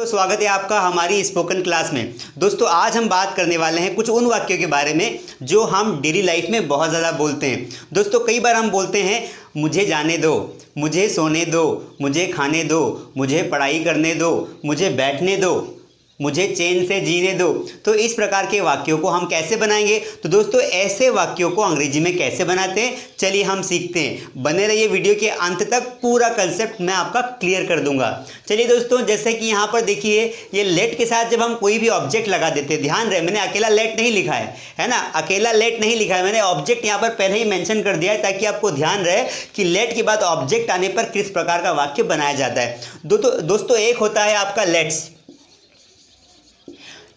दोस्तों स्वागत है आपका हमारी स्पोकन क्लास में। दोस्तों आज हम बात करने वाले हैं कुछ उन वाक्यों के बारे में जो हम डेली लाइफ में बहुत ज़्यादा बोलते हैं। दोस्तों कई बार हम बोलते हैं मुझे जाने दो, मुझे सोने दो, मुझे खाने दो, मुझे पढ़ाई करने दो, मुझे बैठने दो, मुझे चैन से जीने दो। तो इस प्रकार के वाक्यों को हम कैसे बनाएंगे? तो दोस्तों ऐसे वाक्यों को अंग्रेजी में कैसे बनाते हैं, चलिए हम सीखते हैं। बने रहिए वीडियो के अंत तक, पूरा कंसेप्ट मैं आपका क्लियर कर दूंगा। चलिए दोस्तों, जैसे कि यहाँ पर देखिए, ये लेट के साथ जब हम कोई भी ऑब्जेक्ट लगा देते हैं, ध्यान रहे मैंने अकेला लेट नहीं लिखा है ना, अकेला लेट नहीं लिखा है, मैंने ऑब्जेक्ट यहाँ पर पहले ही मेंशन कर दिया है ताकि आपको ध्यान रहे कि लेट के बाद ऑब्जेक्ट आने पर किस प्रकार का वाक्य बनाया जाता है। दोस्तों एक होता है आपका लेट्स,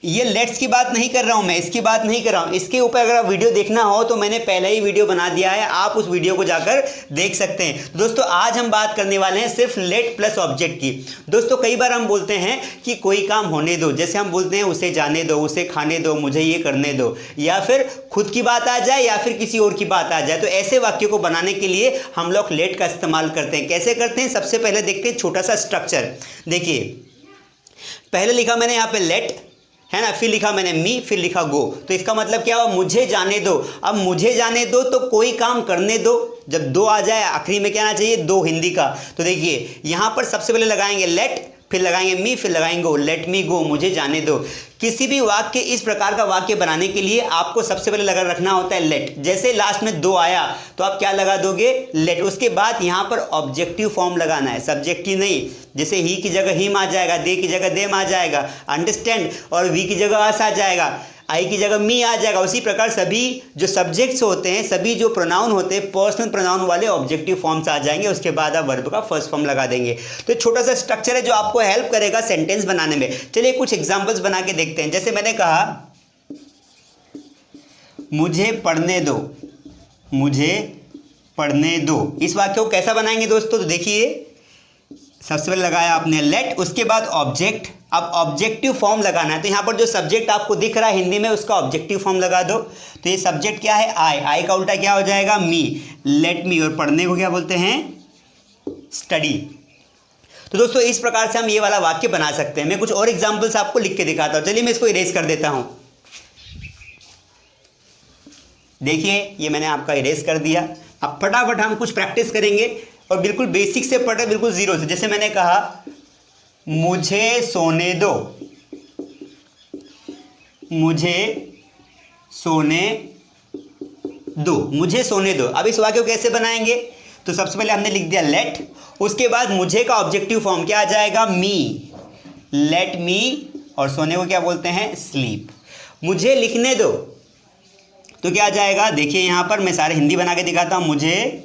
ये लेट्स की बात नहीं कर रहा हूं मैं, इसकी बात नहीं कर रहा हूं। इसके ऊपर अगर आप वीडियो देखना हो तो मैंने पहले ही वीडियो बना दिया है, आप उस वीडियो को जाकर देख सकते हैं। तो दोस्तों आज हम बात करने वाले हैं सिर्फ लेट प्लस ऑब्जेक्ट की। दोस्तों कई बार हम बोलते हैं कि कोई काम होने दो, जैसे हम बोलते हैं उसे जाने दो, उसे खाने दो, मुझे ये करने दो, या फिर खुद की बात आ जाए या फिर किसी और की बात आ जाए। तो ऐसे वाक्यों को बनाने के लिए हम लोग लेट का इस्तेमाल करते हैं। कैसे करते हैं, सबसे पहले देखते हैं छोटा सा स्ट्रक्चर। देखिए पहले लिखा मैंने यहाँ पे लेट है ना, फिर लिखा मैंने मी, फिर लिखा गो। तो इसका मतलब क्या हुआ, मुझे जाने दो। अब मुझे जाने दो तो कोई काम करने दो, जब दो आ जाए आखिरी में क्या आना चाहिए, दो हिंदी का। तो देखिए यहाँ पर सबसे पहले लगाएंगे लेट, फिर लगाएंगे मी, फिर लगाएंगे गो, लेट मी गो, मुझे जाने दो। किसी भी वाक्य, इस प्रकार का वाक्य बनाने के लिए आपको सबसे पहले लगा रखना होता है लेट। जैसे लास्ट में दो आया तो आप क्या लगा दोगे, लेट। उसके बाद यहाँ पर ऑब्जेक्टिव फॉर्म लगाना है, सब्जेक्टिव नहीं। जैसे ही की जगह हिम आ जाएगा, दे की जगह देम आ जाएगा, अंडरस्टैंड, और वी की जगह अस आ जाएगा, आई की जगह मी आ जाएगा। उसी प्रकार सभी जो सब्जेक्ट्स होते हैं, सभी जो प्रोनाउन होते हैं, पर्सनल प्रोनाउन वाले ऑब्जेक्टिव फॉर्म्स आ जाएंगे। उसके बाद आप वर्ब का फर्स्ट फॉर्म लगा देंगे। तो छोटा सा स्ट्रक्चर है जो आपको हेल्प करेगा सेंटेंस बनाने में। चलिए कुछ एग्जांपल्स बना के देखते हैं। जैसे मैंने कहा मुझे पढ़ने दो, मुझे पढ़ने दो। इस वाक्य को कैसा बनाएंगे दोस्तों? तो देखिए सबसे पहले लगाया आपने लेट, उसके बाद ऑब्जेक्ट। अब ऑब्जेक्टिव फॉर्म लगाना है, तो यहाँ पर जो सब्जेक्ट आपको दिख रहा है हिंदी में उसका ऑब्जेक्टिव फॉर्म लगा दो। तो ये सब्जेक्ट क्या है, आई, आई का उल्टा क्या हो जाएगा, मी, लेट मी, और पढ़ने को क्या बोलते हैं, स्टडी। तो दोस्तों इस प्रकार से हम ये वाला वाक्य बना सकते हैं। मैं कुछ और एग्जाम्पल्स आपको लिख के दिखाता हूँ। चलिए मैं इसको इरेज कर देता हूँ। देखिए ये मैंने आपका इरेज कर दिया। अब फटाफट हम कुछ प्रैक्टिस करेंगे और बिल्कुल बेसिक से पढ़े, बिल्कुल जीरो से। जैसे मैंने कहा मुझे सोने दो, मुझे सोने दो, मुझे सोने दो। अब इस वाक्य को कैसे बनाएंगे? तो सबसे पहले हमने लिख दिया लेट, उसके बाद मुझे का ऑब्जेक्टिव फॉर्म क्या आ जाएगा, मी, लेट मी, और सोने को क्या बोलते हैं, स्लीप। मुझे लिखने दो तो क्या आ जाएगा, देखिए यहां पर मैं सारे हिंदी बना के दिखाता हूं, मुझे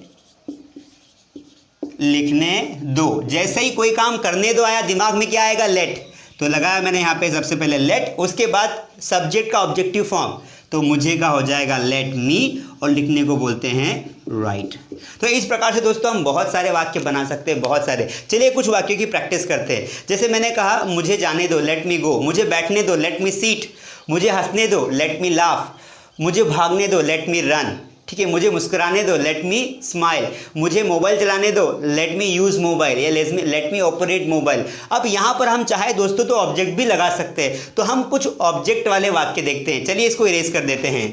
लिखने दो। जैसे ही कोई काम करने दो आया, दिमाग में क्या आएगा, लेट। तो लगाया मैंने यहाँ पे सबसे पहले लेट, उसके बाद सब्जेक्ट का ऑब्जेक्टिव फॉर्म, तो मुझे का हो जाएगा लेट मी, और लिखने को बोलते हैं राइट। तो इस प्रकार से दोस्तों हम बहुत सारे वाक्य बना सकते हैं, बहुत सारे। चलिए कुछ वाक्यों की प्रैक्टिस करते हैं। जैसे मैंने कहा मुझे जाने दो, लेट मी गो, मुझे बैठने दो, लेट मी सीट, मुझे हंसने दो, लेट मी लाफ, मुझे भागने दो, लेट मी रन, ठीक है, मुझे मुस्कुराने दो, लेट मी स्माइल, मुझे मोबाइल चलाने दो, लेट मी यूज़ मोबाइल, या लेट मी ऑपरेट मोबाइल। अब यहाँ पर हम चाहे दोस्तों तो ऑब्जेक्ट भी लगा सकते हैं। तो हम कुछ ऑब्जेक्ट वाले वाक्य देखते हैं। चलिए इसको इरेज कर देते हैं,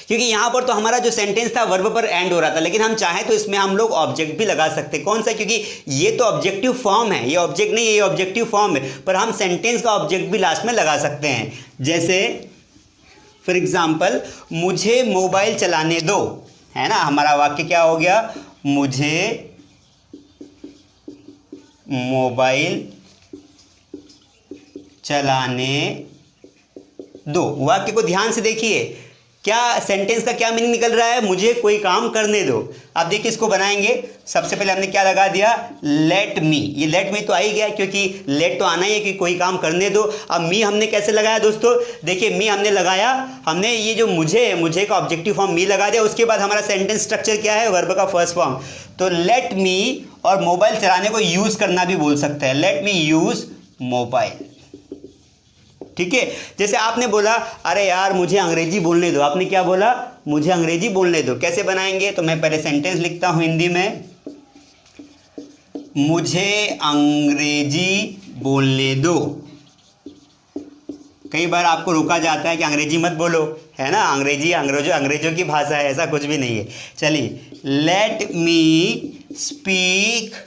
क्योंकि यहाँ पर तो हमारा जो सेंटेंस था वर्ब पर एंड हो रहा था, लेकिन हम चाहें तो इसमें हम लोग ऑब्जेक्ट भी लगा सकते हैं। कौन सा? क्योंकि ये तो ऑब्जेक्टिव फॉर्म है, ये ऑब्जेक्ट नहीं है, ये ऑब्जेक्टिव फॉर्म है, पर हम सेंटेंस का ऑब्जेक्ट भी लास्ट में लगा सकते हैं। जैसे फॉर एग्जाम्पल मुझे मोबाइल चलाने दो, है ना, हमारा वाक्य क्या हो गया, मुझे मोबाइल चलाने दो। वाक्य को ध्यान से देखिए, क्या सेंटेंस का क्या मीनिंग निकल रहा है, मुझे कोई काम करने दो। अब देखिए इसको बनाएंगे। सबसे पहले हमने क्या लगा दिया, लेट मी। ये लेट मी तो आ ही गया, क्योंकि लेट तो आना ही है कि कोई काम करने दो। अब मी हमने कैसे लगाया दोस्तों, देखिए मी हमने लगाया, हमने ये जो मुझे है, मुझे का ऑब्जेक्टिव फॉर्म मी लगा दिया। उसके बाद हमारा सेंटेंस स्ट्रक्चर क्या है, वर्ब का फर्स्ट फॉर्म। तो लेट मी, और मोबाइल चलाने को यूज करना भी बोल सकते हैं, लेट मी यूज मोबाइल, ठीक है। जैसे आपने बोला अरे यार मुझे अंग्रेजी बोलने दो, आपने क्या बोला, मुझे अंग्रेजी बोलने दो। कैसे बनाएंगे? तो मैं पहले सेंटेंस लिखता हूं हिंदी में, मुझे अंग्रेजी बोलने दो। कई बार आपको रोका जाता है कि अंग्रेजी मत बोलो, है ना, अंग्रेजों की भाषा है, ऐसा कुछ भी नहीं है। चलिए, लेट मी स्पीक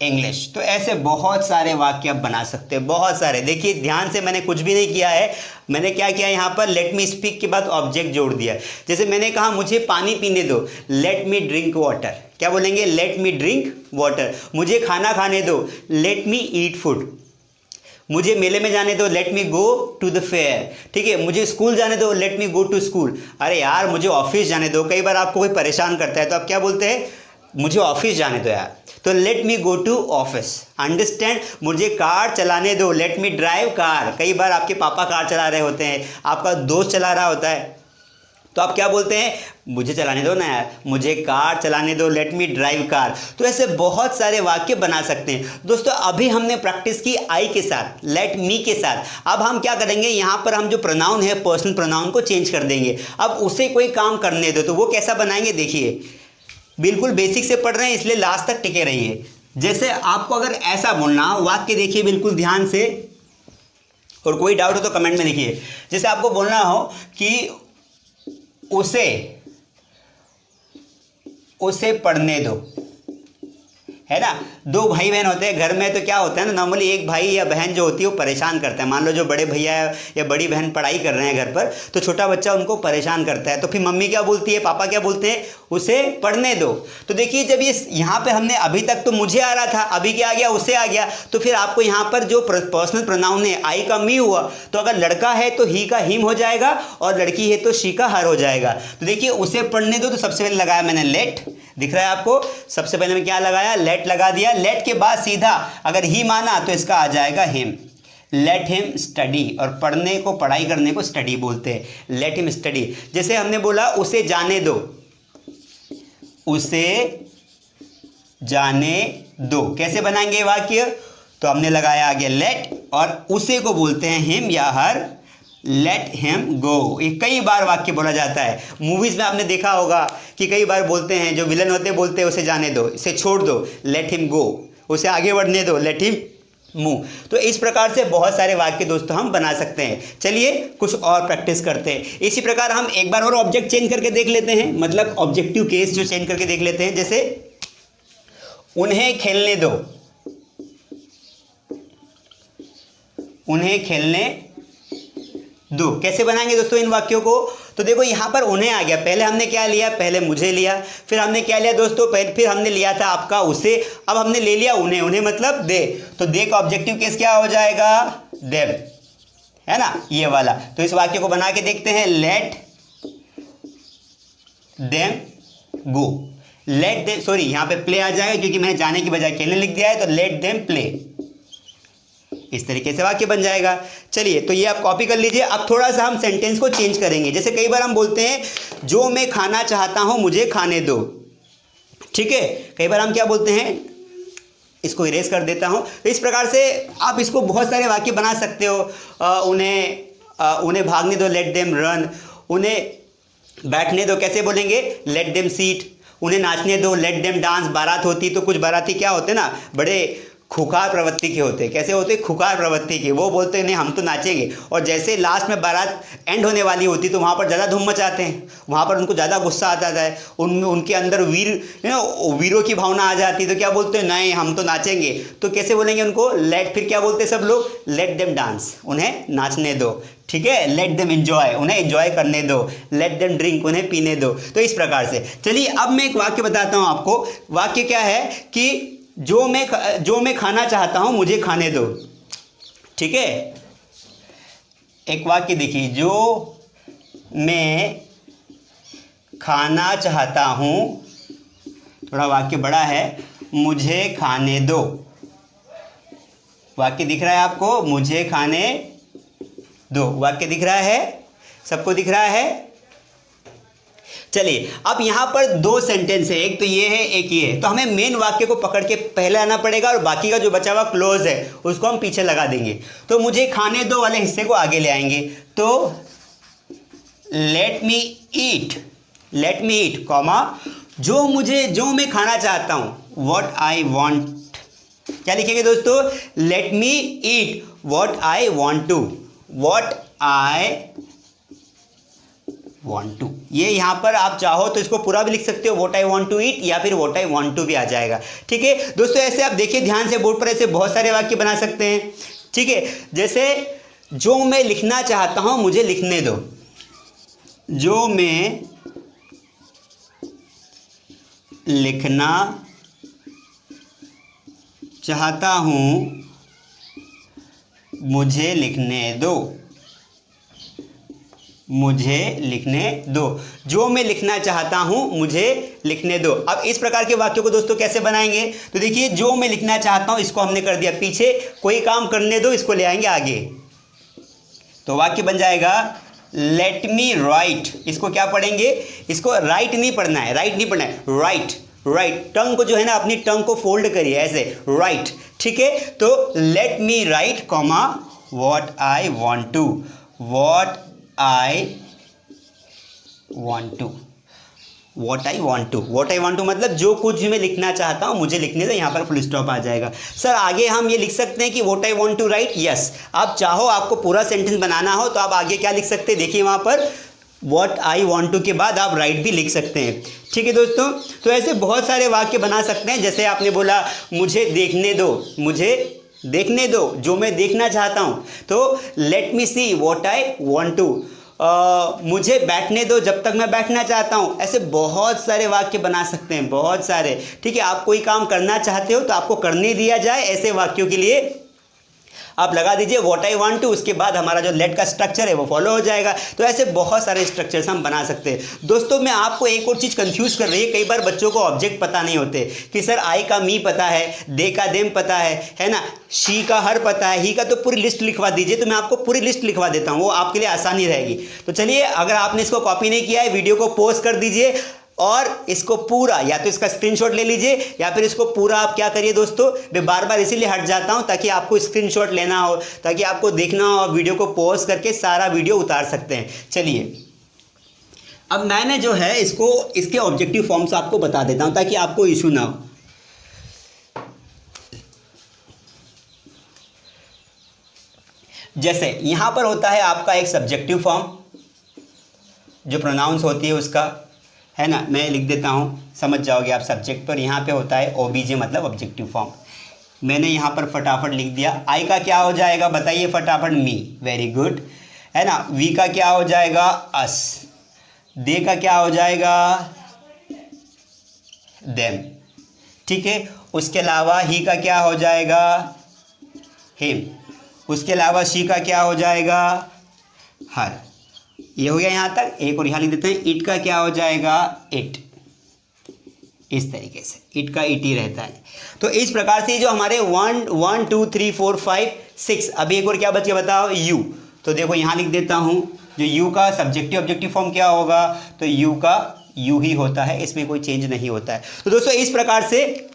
इंग्लिश। तो ऐसे बहुत सारे वाक्य आप बना सकते हैं, बहुत सारे। देखिए ध्यान से, मैंने कुछ भी नहीं किया है। मैंने क्या किया यहाँ पर, लेट मी स्पीक के बाद ऑब्जेक्ट जोड़ दिया। जैसे मैंने कहा मुझे पानी पीने दो, लेट मी ड्रिंक वाटर। क्या बोलेंगे, लेट मी ड्रिंक वाटर। मुझे खाना खाने दो, लेट मी ईट फूड। मुझे मेले में जाने दो, let me go to the fair. ठीक है, मुझे स्कूल जाने दो, let me go to school. अरे यार मुझे ऑफिस जाने दो। कई बार आपको कोई परेशान करता है तो आप क्या बोलते हैं, मुझे ऑफिस जाने दो यार, तो let me go to office. Understand. मुझे कार चलाने दो, लेट मी ड्राइव कार। कई बार आपके पापा कार चला रहे होते हैं, आपका दोस्त चला रहा होता है, तो आप क्या बोलते हैं, मुझे चलाने दो ना यार, मुझे कार चलाने दो, लेट मी ड्राइव कार। तो ऐसे बहुत सारे वाक्य बना सकते हैं। दोस्तों अभी हमने प्रैक्टिस की आई के साथ, लेट मी के साथ। अब हम क्या करेंगे, यहाँ पर हम जो प्रोनाउन है, पर्सनल प्रोनाउन को चेंज कर देंगे। अब उसे कोई काम करने दो, तो वो कैसा बनाएंगे, देखिए बिल्कुल बेसिक से पढ़ रहे हैं इसलिए लास्ट तक टिके रहिए। जैसे आपको अगर ऐसा बोलना हो, वाक्य देखिए बिल्कुल ध्यान से, और कोई डाउट हो तो कमेंट में लिखिए। जैसे आपको बोलना हो कि उसे पढ़ने दो, है ना। दो भाई बहन होते हैं घर में, तो क्या होता है ना, नॉर्मली एक भाई या बहन जो होती है वो परेशान करता है। मान लो जो बड़े भैया या बड़ी बहन पढ़ाई कर रहे हैं घर पर, तो छोटा बच्चा उनको परेशान करता है, तो फिर मम्मी क्या बोलती है, पापा क्या बोलते हैं, उसे पढ़ने दो। तो देखिए जब ये यहाँ पे हमने, अभी तक तो मुझे आ रहा था, अभी क्या आ गया, उसे आ गया। तो फिर आपको यहाँ पर जो पर्सनल प्रोनाउन है, आई का मी हुआ, तो अगर लड़का है तो ही का हिम हो जाएगा, और लड़की है तो शी का हर हो जाएगा। तो देखिए उसे पढ़ने दो, तो सबसे पहले लगाया मैंने लेट, दिख रहा है आपको, सबसे पहले मैं क्या लगाया, लेट लगा दिया। लेट के बाद सीधा अगर ही माना तो इसका आ जाएगा हिम, लेट हिम स्टडी। और पढ़ने को, पढ़ाई करने को स्टडी बोलते हैं, लेट हिम स्टडी। जैसे हमने बोला उसे जाने दो, उसे जाने दो, कैसे बनाएंगे वाक्य, तो हमने लगाया आगे लेट, और उसे को बोलते हैं हिम या हर, लेट हिम गो। ये कई बार वाक्य बोला जाता है। मूवीज में आपने देखा होगा कि कई बार बोलते हैं, जो विलन होते हैं बोलते हैं उसे जाने दो, इसे छोड़ दो, लेट हिम गो, उसे आगे बढ़ने दो, लेट हिम मूव। तो इस प्रकार से बहुत सारे वाक्य दोस्तों हम बना सकते हैं। चलिए कुछ और प्रैक्टिस करते हैं। इसी प्रकार हम एक बार और ऑब्जेक्ट चेंज करके देख लेते हैं, मतलब ऑब्जेक्टिव केस जो चेंज करके देख लेते हैं। जैसे उन्हें खेलने दो, उन्हें खेलने दो, कैसे बनाएंगे दोस्तों इन वाक्यों को, तो देखो यहाँ पर उन्हें आ गया, पहले हमने क्या लिया, पहले मुझे लिया, फिर हमने क्या लिया दोस्तों, फिर हमने लिया था आपका उसे, अब हमने ले लिया उन्हें, उन्हें मतलब दे, तो दे का ऑब्जेक्टिव केस क्या हो जाएगा, देम, है ना, ये वाला। तो इस वाक्य को बना के देखते हैं, let them go, let them, sorry यहाँ पे प्ले आ जाएगा क्योंकि मैंने जाने की बजाय खेलने लिख दिया है, तो लेट देम प्ले, इस तरीके से वाक्य बन जाएगा। चलिए तो ये आप कॉपी कर लीजिए। अब थोड़ा सा हम सेंटेंस को चेंज करेंगे। जैसे कई बार हम बोलते हैं, जो मैं खाना चाहता हूं मुझे खाने दो, ठीक है। कई बार हम क्या बोलते हैं, इसको इरेज कर देता हूं। तो इस प्रकार से आप इसको बहुत सारे वाक्य बना सकते हो। उन्हें भागने दो, लेट देम रन। उन्हें बैठने दो, कैसे बोलेंगे, लेट देम सीट। उन्हें नाचने दो, लेट देम डांस। बारात होती तो कुछ बाराती क्या होते ना, बड़े खुखार प्रवृत्ति के होते हैं। कैसे होते, खुखार प्रवृत्ति के, वो बोलते हैं नहीं हम तो नाचेंगे। और जैसे लास्ट में बारात एंड होने वाली होती तो वहाँ पर ज़्यादा धूम मचाते हैं, वहाँ पर उनको ज़्यादा गुस्सा आता है, उनके अंदर वीरों की भावना आ जाती है, तो क्या बोलते हैं, नहीं हम तो नाचेंगे। तो कैसे बोलेंगे उनको, लेट, फिर क्या बोलते हैं सब लोग, लेट देम डांस, उन्हें नाचने दो, ठीक है। लेट देम एंजॉय, उन्हें एंजॉय करने दो। लेट देम ड्रिंक, उन्हें पीने दो। तो इस प्रकार से। चलिए अब मैं एक वाक्य बताता हूँ आपको। वाक्य क्या है कि जो मैं खाना चाहता हूं मुझे खाने दो, ठीक है। एक वाक्य देखिए, जो मैं खाना चाहता हूं, थोड़ा वाक्य बड़ा है, मुझे खाने दो। वाक्य दिख रहा है आपको, मुझे खाने दो, वाक्य दिख रहा है, सबको दिख रहा है। चलिए अब यहाँ पर दो सेंटेंस है, एक तो ये है, एक ये है। तो हमें मेन वाक्य को पकड़ के पहले आना पड़ेगा, और बाकी का जो बचा हुआ क्लोज है उसको हम पीछे लगा देंगे। तो मुझे खाने दो वाले हिस्से को आगे ले आएंगे। तो लेट मी ईट, कॉमा, जो मैं खाना चाहता हूँ, व्हाट आई वांट क्या लिखेंगे दोस्तों? Let me eat what I want to, what I want to. ये यहाँ पर आप चाहो तो इसको पूरा भी लिख सकते हो, what I want to eat, या फिर व्हाट आई वांट टू भी आ जाएगा। ठीक है दोस्तों, ऐसे आप देखिए ध्यान से बोर्ड पर, ऐसे बहुत सारे वाक्य बना सकते हैं। ठीक है, जैसे जो मैं लिखना चाहता हूं मुझे लिखने दो, जो मैं लिखना चाहता हूं मुझे लिखने दो, मुझे लिखने दो, जो मैं लिखना चाहता हूं मुझे लिखने दो। अब इस प्रकार के वाक्यों को दोस्तों कैसे बनाएंगे? तो देखिए, जो मैं लिखना चाहता हूं इसको हमने कर दिया पीछे, कोई काम करने दो इसको ले आएंगे आगे, तो वाक्य बन जाएगा लेट मी राइट। इसको क्या पढ़ेंगे? इसको राइट नहीं पढ़ना है, राइट नहीं पढ़ना है, राइट, राइट। टंग को जो है ना, अपनी टंग को फोल्ड करिए ऐसे, राइट। ठीक है, तो let me write comma what I want to, what I want to, what I want to, what I want to मतलब जो कुछ भी मैं लिखना चाहता हूं मुझे लिखने दो, यहाँ पर फुल स्टॉप आ जाएगा। सर आगे हम ये लिख सकते हैं कि what I want to write, yes. आप चाहो आपको पूरा सेंटेंस बनाना हो तो आप आगे क्या लिख सकते हैं? देखिए वहाँ पर व्हाट आई वांट टू के बाद आप राइट भी लिख सकते हैं। ठीक है दोस्तों, तो ऐसे बहुत सारे वाक्य बना सकते हैं। जैसे आपने बोला मुझे देखने दो, मुझे देखने दो जो मैं देखना चाहता हूँ, तो let me see what I want to, मुझे बैठने दो जब तक मैं बैठना चाहता हूँ। ऐसे बहुत सारे वाक्य बना सकते हैं, बहुत सारे। ठीक है, आप कोई काम करना चाहते हो तो आपको करने दिया जाए, ऐसे वाक्यों के लिए आप लगा दीजिए व्हाट आई वांट टू, उसके बाद हमारा जो लेट का स्ट्रक्चर है वो फॉलो हो जाएगा। तो ऐसे बहुत सारे स्ट्रक्चर्स हम बना सकते हैं। दोस्तों मैं आपको एक और चीज़ कंफ्यूज कर रही है, कई बार बच्चों को ऑब्जेक्ट पता नहीं होते कि सर आई का मी पता है, दे का देम पता है ना, शी का हर पता है, ही का तो पूरी लिस्ट लिखवा दीजिए। तो मैं आपको पूरी लिस्ट लिखवा देता हूँ, वो आपके लिए आसानी रहेगी। तो चलिए, अगर आपने इसको कॉपी नहीं किया है वीडियो को पॉज कर दीजिए और इसको पूरा, या तो इसका स्क्रीनशॉट ले लीजिए या फिर इसको पूरा आप क्या करिए दोस्तों, मैं बार बार इसीलिए हट जाता हूं ताकि आपको स्क्रीनशॉट लेना हो, ताकि आपको देखना हो, वीडियो को पॉज करके सारा वीडियो उतार सकते हैं। चलिए, अब मैंने जो है इसको इसके ऑब्जेक्टिव फॉर्म्स आपको बता देता हूं ताकि आपको इशू ना हो। जैसे यहां पर होता है आपका एक सब्जेक्टिव फॉर्म, जो प्रोनाउंस होती है उसका, है ना, मैं लिख देता हूँ, समझ जाओगे आप सब्जेक्ट पर। यहाँ पे होता है ओबीजे मतलब ऑब्जेक्टिव फॉर्म, मैंने यहाँ पर फटाफट लिख दिया। आई का क्या हो जाएगा बताइए फटाफट? मी, वेरी गुड, है ना। वी का क्या हो जाएगा? अस। दे का क्या हो जाएगा? देम। ठीक है, उसके अलावा ही का क्या हो जाएगा? हिम। उसके अलावा शी का क्या हो जाएगा? हर। ये हो गया यहाँ तक। एक और यहाँ लिख देते हैं, इट का क्या हो जाएगा? इट। इस तरीके से इट का इट ही रहता है। तो इस प्रकार से जो हमारे 1 2 3 4 5 6, अभी एक और क्या बच गया बताओ? यू। तो देखो यहाँ लिख देता हूँ, जो यू का सब्जेक्टिव ऑब्जेक्टिव फॉर्म क्या होगा? तो यू का यू ही होता है, इसमें कोई चेंज नहीं होता है। तो दोस्तों इस प्रकार से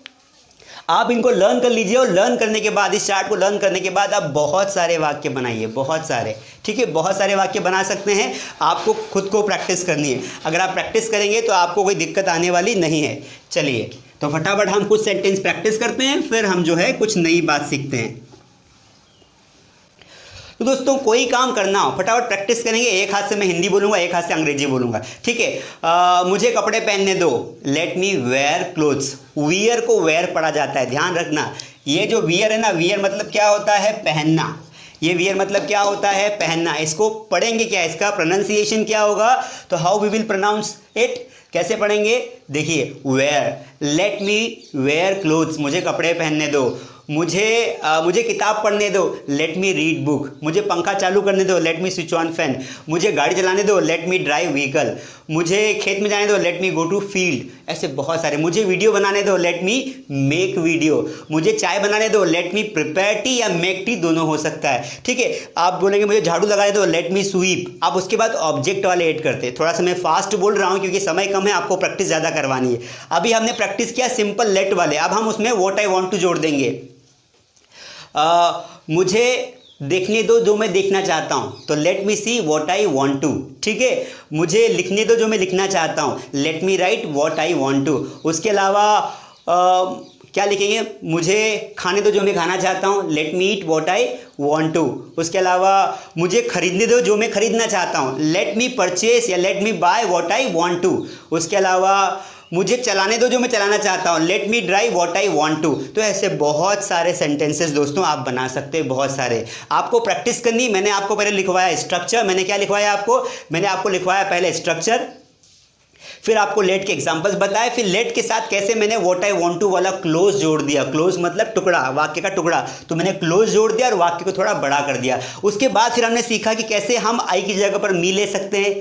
आप इनको लर्न कर लीजिए, और लर्न करने के बाद, इस चार्ट को लर्न करने के बाद आप बहुत सारे वाक्य बनाइए, बहुत सारे। ठीक है, बहुत सारे वाक्य बना सकते हैं। आपको खुद को प्रैक्टिस करनी है। अगर आप प्रैक्टिस करेंगे तो आपको कोई दिक्कत आने वाली नहीं है। चलिए, तो फटाफट हम कुछ सेंटेंस प्रैक्टिस करते हैं, फिर हम जो है कुछ नई बात सीखते हैं। तो दोस्तों कोई काम करना हो फटाफट प्रैक्टिस करेंगे। एक हाथ से मैं हिंदी बोलूँगा, एक हाथ से अंग्रेजी बोलूँगा। ठीक है, मुझे कपड़े पहनने दो, let me wear clothes. Wear को वेयर पढ़ा जाता है, ध्यान रखना। ये जो वियर है ना, वियर मतलब क्या होता है? पहनना। ये वियर मतलब क्या होता है? पहनना। इसको पढ़ेंगे क्या? इसका प्रोनाउंसिएशन क्या होगा? तो how we will pronounce it, कैसे पढ़ेंगे? देखिए, wear, let me wear clothes, मुझे कपड़े पहनने दो। मुझे किताब पढ़ने दो, लेट मी रीड बुक। मुझे पंखा चालू करने दो, let me switch on fan. मुझे गाड़ी चलाने दो, लेट मी ड्राइव व्हीकल। मुझे खेत में जाने दो, let me go to field. ऐसे बहुत सारे। मुझे वीडियो बनाने दो, लेट मी मेक वीडियो। मुझे चाय बनाने दो, लेट मी प्रिपेयर टी या मेक टी, दोनों हो सकता है। ठीक है, आप बोलेंगे मुझे झाड़ू लगाने दो, लेट मी स्वीप। आप उसके बाद ऑब्जेक्ट वाले ऐड करते हैं। थोड़ा सा मैं फास्ट बोल रहा हूँ क्योंकि समय कम है, आपको प्रैक्टिस ज़्यादा करवानी है। अभी हमने प्रैक्टिस किया सिंपल लेट वाले, अब हम उसमें व्हाट आई वांट टू जोड़ देंगे। मुझे देखने दो जो मैं देखना चाहता हूँ, तो let me see what I want to. ठीक है, मुझे लिखने दो जो मैं लिखना चाहता हूँ, let me write what I want to. उसके अलावा क्या लिखेंगे, मुझे खाने दो जो मैं खाना चाहता हूँ, let me eat what I want to. उसके अलावा मुझे खरीदने दो जो मैं खरीदना चाहता हूँ, लेट मी परचेस या let me buy what I want to. उसके अलावा मुझे चलाने दो जो मैं चलाना चाहता हूँ, let me drive what I want to. तो ऐसे बहुत सारे सेंटेंसेस दोस्तों आप बना सकते हैं, बहुत सारे। आपको प्रैक्टिस करनी, मैंने आपको पहले लिखवाया स्ट्रक्चर, मैंने क्या लिखवाया आपको, मैंने आपको लिखवाया पहले स्ट्रक्चर, फिर आपको लेट के एग्जांपल्स बताए, फिर लेट के साथ कैसे मैंने व्हाट आई वांट टू वाला क्लोज जोड़ दिया। क्लोज मतलब टुकड़ा, वाक्य का टुकड़ा, तो मैंने क्लोज जोड़ दिया और वाक्य को थोड़ा बड़ा कर दिया। उसके बाद फिर हमने सीखा कि कैसे हम आई की जगह पर मी ले सकते हैं,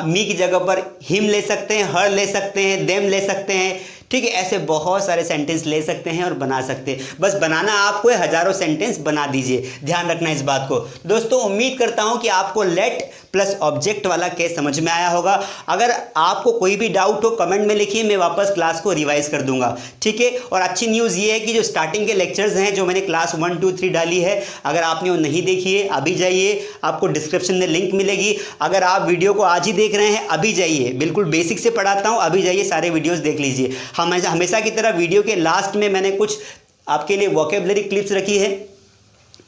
मी की जगह पर हिम ले सकते हैं, हर ले सकते हैं, देम ले सकते हैं, ठीक है। ऐसे बहुत सारे सेंटेंस ले सकते हैं और बना सकते हैं। बस बनाना आपको है, हजारों सेंटेंस बना दीजिए, ध्यान रखना इस बात को। दोस्तों उम्मीद करता हूं कि आपको लेट प्लस ऑब्जेक्ट वाला केस समझ में आया होगा। अगर आपको कोई भी डाउट हो कमेंट में लिखिए, मैं वापस क्लास को रिवाइज कर दूंगा, ठीक है। और अच्छी न्यूज़ ये है कि जो स्टार्टिंग के लेक्चर्स हैं जो मैंने क्लास 1, 2, 3 डाली है, अगर आपने वो नहीं देखी है अभी जाइए, आपको डिस्क्रिप्शन में लिंक मिलेगी। अगर आप वीडियो को आज ही देख रहे हैं अभी जाइए, बिल्कुल बेसिक से पढ़ाता हूँ, अभी जाइए सारे वीडियोज़ देख लीजिए। हमेशा की तरह वीडियो के लास्ट में मैंने कुछ आपके लिए वोकैबुलरी क्लिप्स रखी है,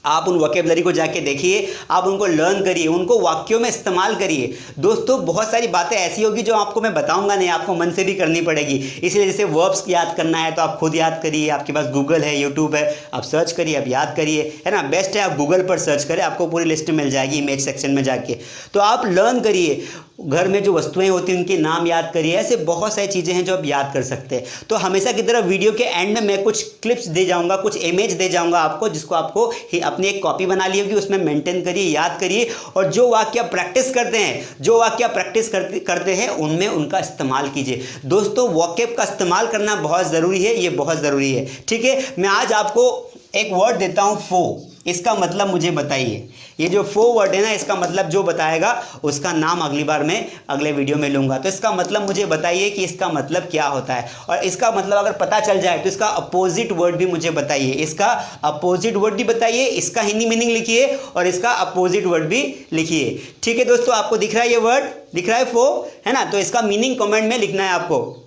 आप उन वोकैबुलरी को जाके देखिए, आप उनको लर्न करिए, उनको वाक्यों में इस्तेमाल करिए। दोस्तों बहुत सारी बातें ऐसी होगी जो आपको मैं बताऊंगा नहीं, आपको मन से भी करनी पड़ेगी। इसलिए जैसे वर्ब्स याद करना है तो आप खुद याद करिए, आपके पास गूगल है, यूट्यूब है, आप सर्च करिए, आप याद करिए, है ना। बेस्ट है आप गूगल पर सर्च करें, आपको पूरी लिस्ट मिल जाएगी इमेज सेक्शन में जाके। तो आप लर्न करिए, घर में जो वस्तुएं होती हैं उनके नाम याद करिए, ऐसे बहुत सारी चीज़ें हैं जो आप याद कर सकते हैं। तो हमेशा की तरह वीडियो के एंड में मैं कुछ क्लिप्स दे जाऊंगा, कुछ इमेज दे जाऊंगा आपको, जिसको आपको अपनी एक कॉपी बना ली होगी, उसमें मेंटेन करिए, याद करिए, और जो वाक्य प्रैक्टिस करते हैं, जो वाक्य प्रैक्टिस करते हैं उनमें उनका इस्तेमाल कीजिए। दोस्तों वोकैब का इस्तेमाल करना बहुत ज़रूरी है, ये बहुत ज़रूरी है, ठीक है। मैं आज आपको एक वर्ड देता हूँ फो, इसका मतलब मुझे बताइए। ये जो फो वर्ड है ना, इसका मतलब जो बताएगा उसका नाम अगली बार मैं अगले वीडियो में लूँगा। तो इसका मतलब मुझे बताइए कि इसका मतलब क्या होता है, और इसका मतलब अगर पता चल जाए तो इसका अपोजिट वर्ड भी मुझे बताइए, इसका अपोजिट वर्ड भी बताइए, इसका हिंदी मीनिंग लिखिए और इसका अपोजिट वर्ड भी लिखिए, ठीक है। दोस्तों आपको दिख रहा है ये वर्ड, दिख रहा है फो, है ना। तो इसका मीनिंग कमेंट में लिखना है आपको।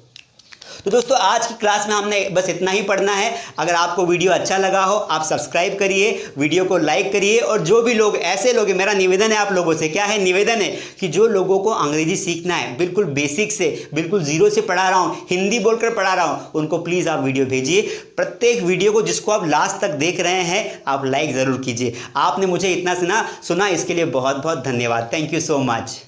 तो दोस्तों आज की क्लास में हमने बस इतना ही पढ़ना है। अगर आपको वीडियो अच्छा लगा हो आप सब्सक्राइब करिए, वीडियो को लाइक करिए, और जो भी लोग ऐसे लोग, मेरा निवेदन है आप लोगों से, क्या है निवेदन है कि जो लोगों को अंग्रेजी सीखना है, बिल्कुल बेसिक से, बिल्कुल जीरो से पढ़ा रहा हूँ, हिंदी बोलकर पढ़ा रहा हूँ, उनको प्लीज़ आप वीडियो भेजिए। प्रत्येक वीडियो को जिसको आप लास्ट तक देख रहे हैं आप लाइक ज़रूर कीजिए। आपने मुझे इतना सुना इसके लिए बहुत बहुत धन्यवाद। Thank you so much.